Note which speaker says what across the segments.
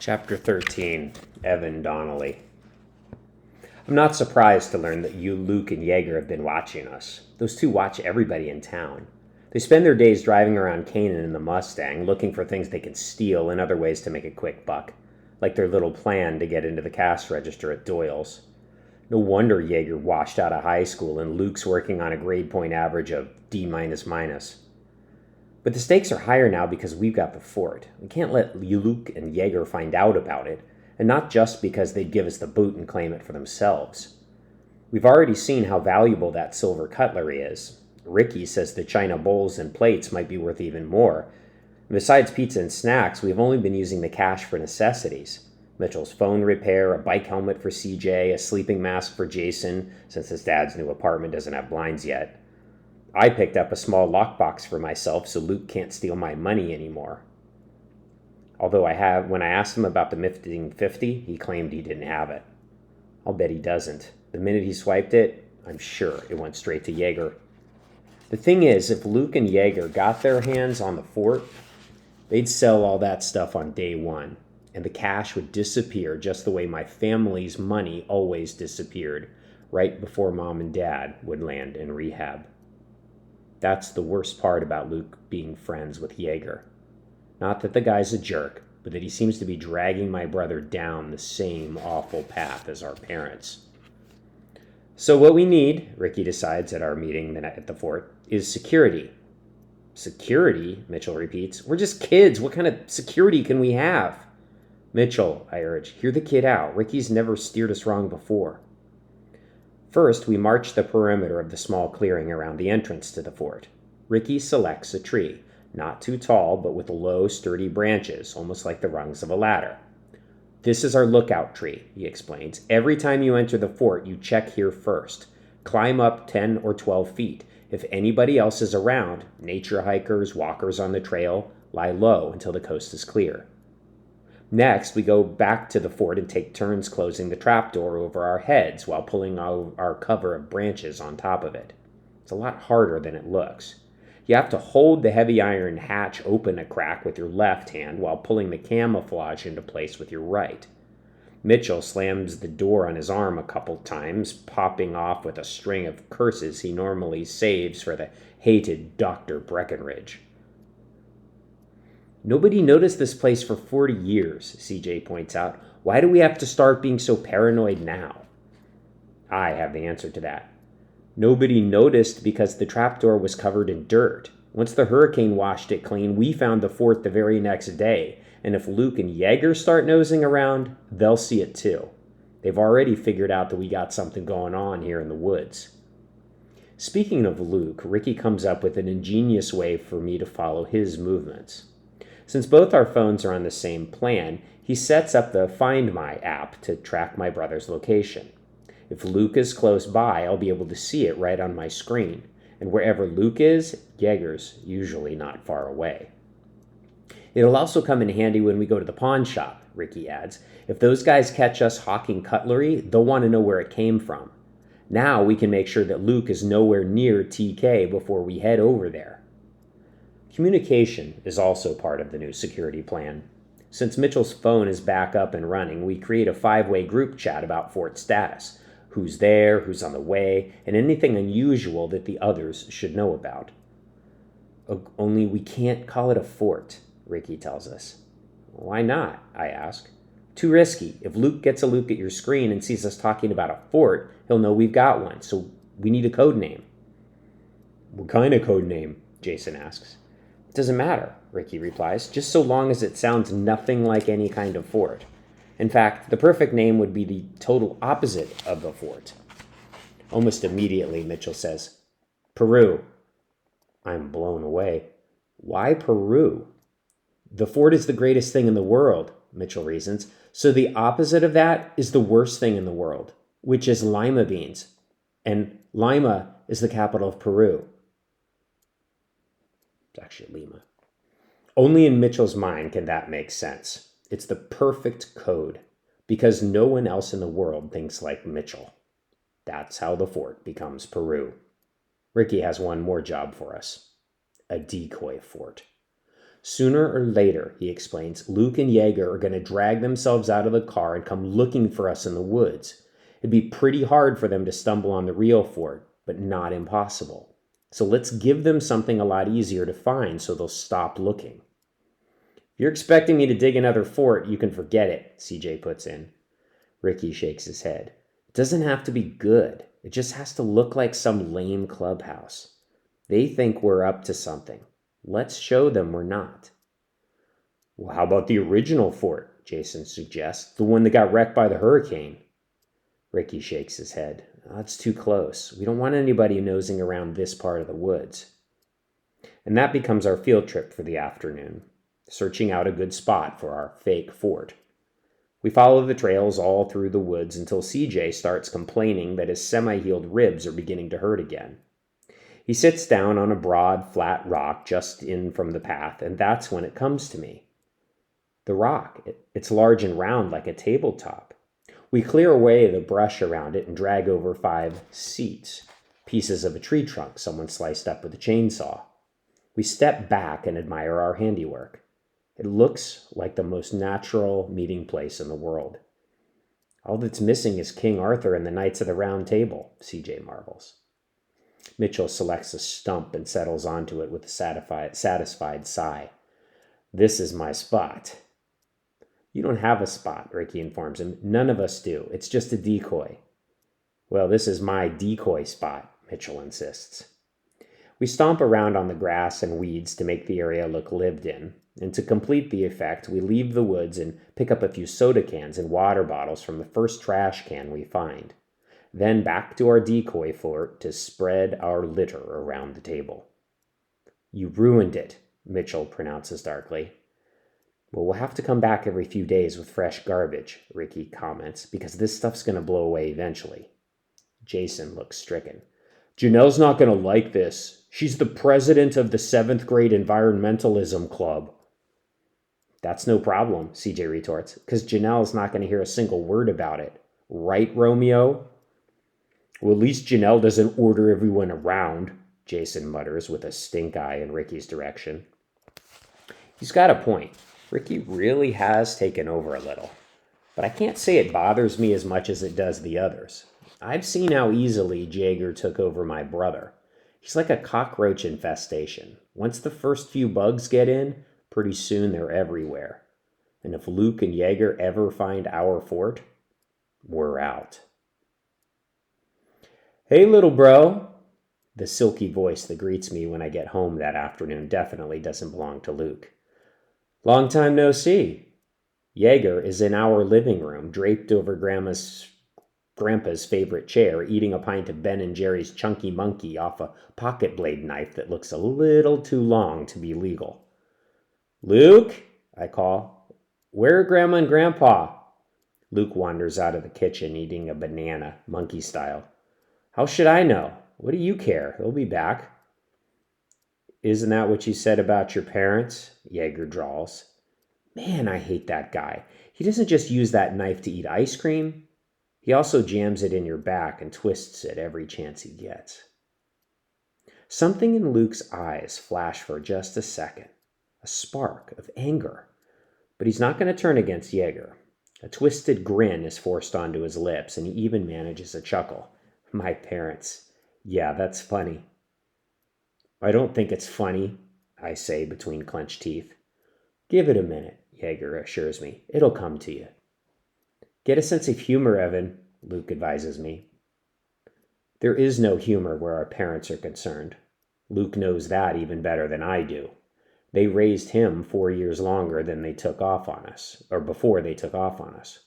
Speaker 1: Chapter 13, Evan Donnelly. I'm not surprised to learn that you, Luke, and Jaeger have been watching us. Those two watch everybody in town. They spend their days driving around Canaan in the Mustang, looking for things they can steal and other ways to make a quick buck, like their little plan to get into the cash register at Doyle's. No wonder Jaeger washed out of high school and Luke's working on a grade point average of D-. But the stakes are higher now because we've got the fort. We can't let Luke and Jaeger find out about it, and not just because they'd give us the boot and claim it for themselves. We've already seen how valuable that silver cutlery is. Ricky says the china bowls and plates might be worth even more. And besides pizza and snacks, we've only been using the cash for necessities. Mitchell's phone repair, a bike helmet for CJ, a sleeping mask for Jason, since his dad's new apartment doesn't have blinds yet. I picked up a small lockbox for myself so Luke can't steal my money anymore. Although when I asked him about the missing 50, he claimed he didn't have it. I'll bet he doesn't. The minute he swiped it, I'm sure it went straight to Jaeger. The thing is, if Luke and Jaeger got their hands on the fort, they'd sell all that stuff on day one, and the cash would disappear just the way my family's money always disappeared, right before Mom and Dad would land in rehab. That's the worst part about Luke being friends with Jaeger. Not that the guy's a jerk, but that he seems to be dragging my brother down the same awful path as our parents. So what we need, Ricky decides at our meeting at the fort, is security. Security? Mitchell repeats. We're just kids. What kind of security can we have? Mitchell, I urge, hear the kid out. Ricky's never steered us wrong before. First, we march the perimeter of the small clearing around the entrance to the fort. Ricky selects a tree, not too tall, but with low, sturdy branches, almost like the rungs of a ladder. This is our lookout tree, he explains. Every time you enter the fort, you check here first. Climb up 10 or 12 feet. If anybody else is around, nature hikers, walkers on the trail, lie low until the coast is clear. Next, we go back to the fort and take turns closing the trapdoor over our heads while pulling our cover of branches on top of it. It's a lot harder than it looks. You have to hold the heavy iron hatch open a crack with your left hand while pulling the camouflage into place with your right. Mitchell slams the door on his arm a couple times, popping off with a string of curses he normally saves for the hated Dr. Breckenridge. Nobody noticed this place for 40 years, CJ points out. Why do we have to start being so paranoid now? I have the answer to that. Nobody noticed because the trapdoor was covered in dirt. Once the hurricane washed it clean, we found the fort the very next day. And if Luke and Jaeger start nosing around, they'll see it too. They've already figured out that we got something going on here in the woods. Speaking of Luke, Ricky comes up with an ingenious way for me to follow his movements. Since both our phones are on the same plan, he sets up the Find My app to track my brother's location. If Luke is close by, I'll be able to see it right on my screen. And wherever Luke is, Jaeger's usually not far away. It'll also come in handy when we go to the pawn shop, Ricky adds. If those guys catch us hawking cutlery, they'll want to know where it came from. Now we can make sure that Luke is nowhere near TK before we head over there. Communication is also part of the new security plan. Since Mitchell's phone is back up and running, we create a 5-way group chat about fort status. Who's there, who's on the way, and anything unusual that the others should know about. Only we can't call it a fort, Ricky tells us. Why not? I ask. Too risky. If Luke gets a look at your screen and sees us talking about a fort, he'll know we've got one, so we need a code name. What kind of code name? Jason asks. It doesn't matter, Ricky replies, just so long as it sounds nothing like any kind of fort. In fact, the perfect name would be the total opposite of a fort. Almost immediately, Mitchell says, Peru. I'm blown away. Why Peru? The fort is the greatest thing in the world, Mitchell reasons, so the opposite of that is the worst thing in the world, which is lima beans. And Lima is the capital of Peru. It's actually Lima. Only in Mitchell's mind can that make sense. It's the perfect code, because no one else in the world thinks like Mitchell. That's how the fort becomes Peru. Ricky has one more job for us. A decoy fort. Sooner or later, he explains, Luke and Jaeger are going to drag themselves out of the car and come looking for us in the woods. It'd be pretty hard for them to stumble on the real fort, but not impossible. So let's give them something a lot easier to find so they'll stop looking. If you're expecting me to dig another fort, you can forget it, CJ puts in. Ricky shakes his head. It doesn't have to be good. It just has to look like some lame clubhouse. They think we're up to something. Let's show them we're not. Well, how about the original fort? Jason suggests. The one that got wrecked by the hurricane. Ricky shakes his head. That's too close. We don't want anybody nosing around this part of the woods. And that becomes our field trip for the afternoon, searching out a good spot for our fake fort. We follow the trails all through the woods until CJ starts complaining that his semi-healed ribs are beginning to hurt again. He sits down on a broad, flat rock just in from the path, and that's when it comes to me. The rock, it's large and round like a tabletop. We clear away the brush around it and drag over 5 seats, pieces of a tree trunk someone sliced up with a chainsaw. We step back and admire our handiwork. It looks like the most natural meeting place in the world. All that's missing is King Arthur and the Knights of the Round Table, CJ marvels. Mitchell selects a stump and settles onto it with a satisfied sigh. This is my spot. You don't have a spot, Ricky informs him. None of us do. It's just a decoy. Well, this is my decoy spot, Mitchell insists. We stomp around on the grass and weeds to make the area look lived in, and to complete the effect, we leave the woods and pick up a few soda cans and water bottles from the first trash can we find. Then back to our decoy fort to spread our litter around the table. You ruined it, Mitchell pronounces darkly. Well, we'll have to come back every few days with fresh garbage, Ricky comments, because this stuff's going to blow away eventually. Jason looks stricken. Janelle's not going to like this. She's the president of the 7th grade environmentalism club. That's no problem, CJ retorts, because Janelle's not going to hear a single word about it. Right, Romeo? Well, at least Janelle doesn't order everyone around, Jason mutters with a stink eye in Ricky's direction. He's got a point. Ricky really has taken over a little. But I can't say it bothers me as much as it does the others. I've seen how easily Jaeger took over my brother. He's like a cockroach infestation. Once the first few bugs get in, pretty soon they're everywhere. And if Luke and Jaeger ever find our fort, we're out. Hey, little bro. The silky voice that greets me when I get home that afternoon definitely doesn't belong to Luke. Long time no see. Jaeger is in our living room, draped over Grandpa's favorite chair, eating a pint of Ben & Jerry's Chunky Monkey off a pocket blade knife that looks a little too long to be legal. Luke, I call. Where are Grandma and Grandpa? Luke wanders out of the kitchen, eating a banana, monkey style. How should I know? What do you care? He'll be back. Isn't that what you said about your parents? Jaeger drawls. Man, I hate that guy. He doesn't just use that knife to eat ice cream. He also jams it in your back and twists it every chance he gets. Something in Luke's eyes flashed for just a second. A spark of anger. But he's not going to turn against Jaeger. A twisted grin is forced onto his lips, and he even manages a chuckle. My parents. Yeah, that's funny. I don't think it's funny, I say between clenched teeth. Give it a minute, Jaeger assures me. It'll come to you. Get a sense of humor, Evan, Luke advises me. There is no humor where our parents are concerned. Luke knows that even better than I do. They raised him 4 years longer than they took off on us, or before they took off on us.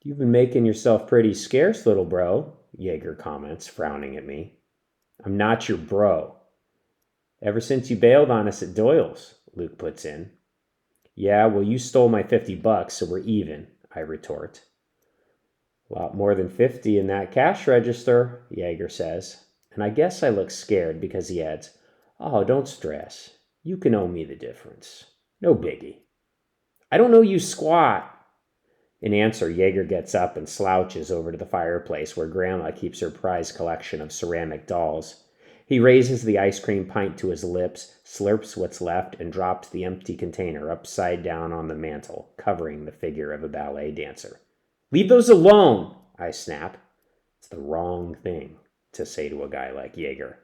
Speaker 1: You've been making yourself pretty scarce, little bro, Jaeger comments, frowning at me. I'm not your bro. Ever since you bailed on us at Doyle's, Luke puts in. Yeah, well, you stole my $50, so we're even, I retort. A lot more than 50 in that cash register, Jaeger says. And I guess I look scared because he adds, oh, don't stress. You can owe me the difference. No biggie. I don't know you squat. In answer, Jaeger gets up and slouches over to the fireplace where Grandma keeps her prized collection of ceramic dolls. He raises the ice cream pint to his lips, slurps what's left, and drops the empty container upside down on the mantel, covering the figure of a ballet dancer. "Leave those alone!" I snap. It's the wrong thing to say to a guy like Jaeger.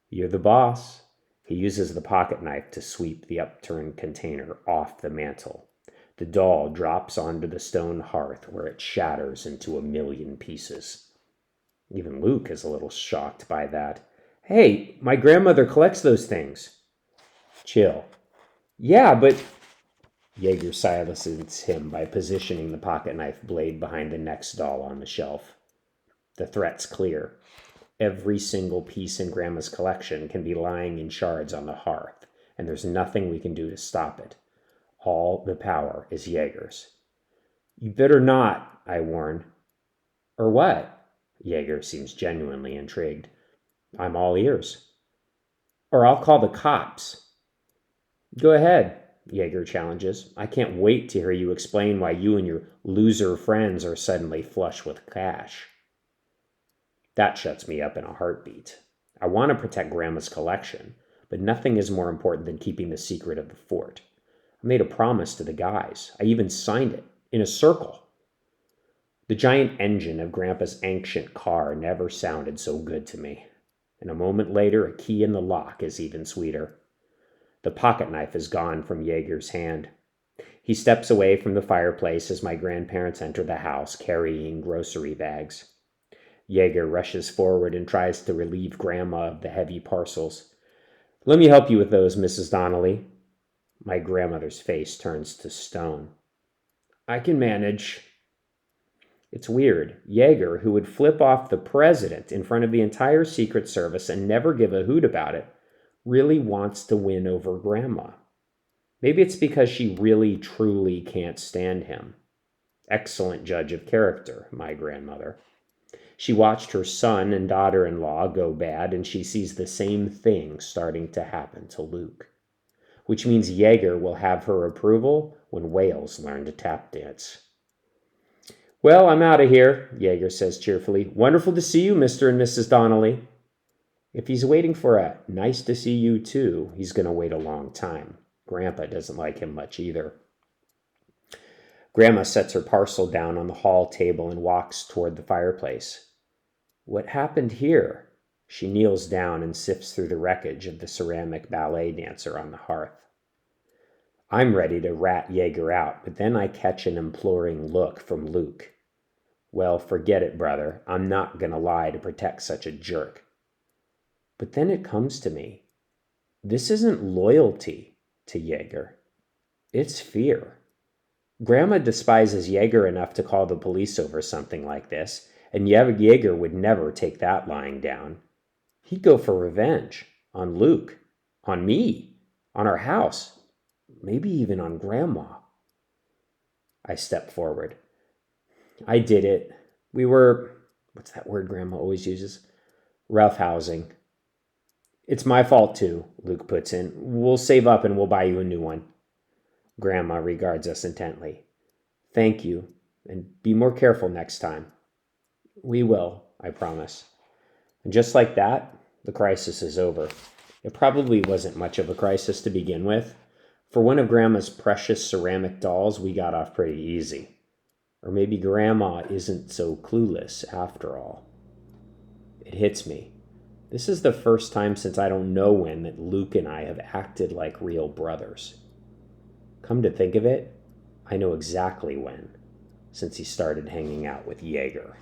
Speaker 1: "You're the boss." He uses the pocket knife to sweep the upturned container off the mantel. The doll drops onto the stone hearth where it shatters into a million pieces. Even Luke is a little shocked by that. "Hey, my grandmother collects those things." "Chill." "Yeah, but..." Jaeger silences him by positioning the pocket knife blade behind the next doll on the shelf. The threat's clear. Every single piece in Grandma's collection can be lying in shards on the hearth, and there's nothing we can do to stop it. All the power is Jaeger's. "You better not," I warn. "Or what?" Jaeger seems genuinely intrigued. "I'm all ears." "Or I'll call the cops." "Go ahead," Jaeger challenges. "I can't wait to hear you explain why you and your loser friends are suddenly flush with cash." That shuts me up in a heartbeat. I want to protect Grandma's collection, but nothing is more important than keeping the secret of the fort. I made a promise to the guys. I even signed it, in a circle. The giant engine of Grandpa's ancient car never sounded so good to me. And a moment later, a key in the lock is even sweeter. The pocket knife is gone from Jaeger's hand. He steps away from the fireplace as my grandparents enter the house carrying grocery bags. Jaeger rushes forward and tries to relieve Grandma of the heavy parcels. "Let me help you with those, Mrs. Donnelly." My grandmother's face turns to stone. "I can manage." It's weird. Jaeger, who would flip off the president in front of the entire Secret Service and never give a hoot about it, really wants to win over Grandma. Maybe it's because she really, truly can't stand him. Excellent judge of character, my grandmother. She watched her son and daughter-in-law go bad, and she sees the same thing starting to happen to Luke. Which means Jaeger will have her approval when whales learn to tap dance. "Well, I'm out of here," Jaeger says cheerfully. "Wonderful to see you, Mr. and Mrs. Donnelly." If he's waiting for a "nice to see you too," he's going to wait a long time. Grandpa doesn't like him much either. Grandma sets her parcel down on the hall table and walks toward the fireplace. "What happened here?" She kneels down and sifts through the wreckage of the ceramic ballet dancer on the hearth. I'm ready to rat Jaeger out, but then I catch an imploring look from Luke. "Well, forget it, brother. I'm not going to lie to protect such a jerk." But then it comes to me. This isn't loyalty to Jaeger. It's fear. Grandma despises Jaeger enough to call the police over something like this, and Jaeger would never take that lying down. He'd go for revenge. On Luke. On me. On our house. Maybe even on Grandma. I step forward. "I did it. We were..." What's that word Grandma always uses? "Roughhousing." "It's my fault too," Luke puts in. "We'll save up and we'll buy you a new one." Grandma regards us intently. "Thank you, and be more careful next time." "We will," I promise. And just like that, the crisis is over. It probably wasn't much of a crisis to begin with. For one of Grandma's precious ceramic dolls, we got off pretty easy. Or maybe Grandma isn't so clueless after all. It hits me. This is the first time since I don't know when that Luke and I have acted like real brothers. Come to think of it, I know exactly when, since he started hanging out with Jaeger.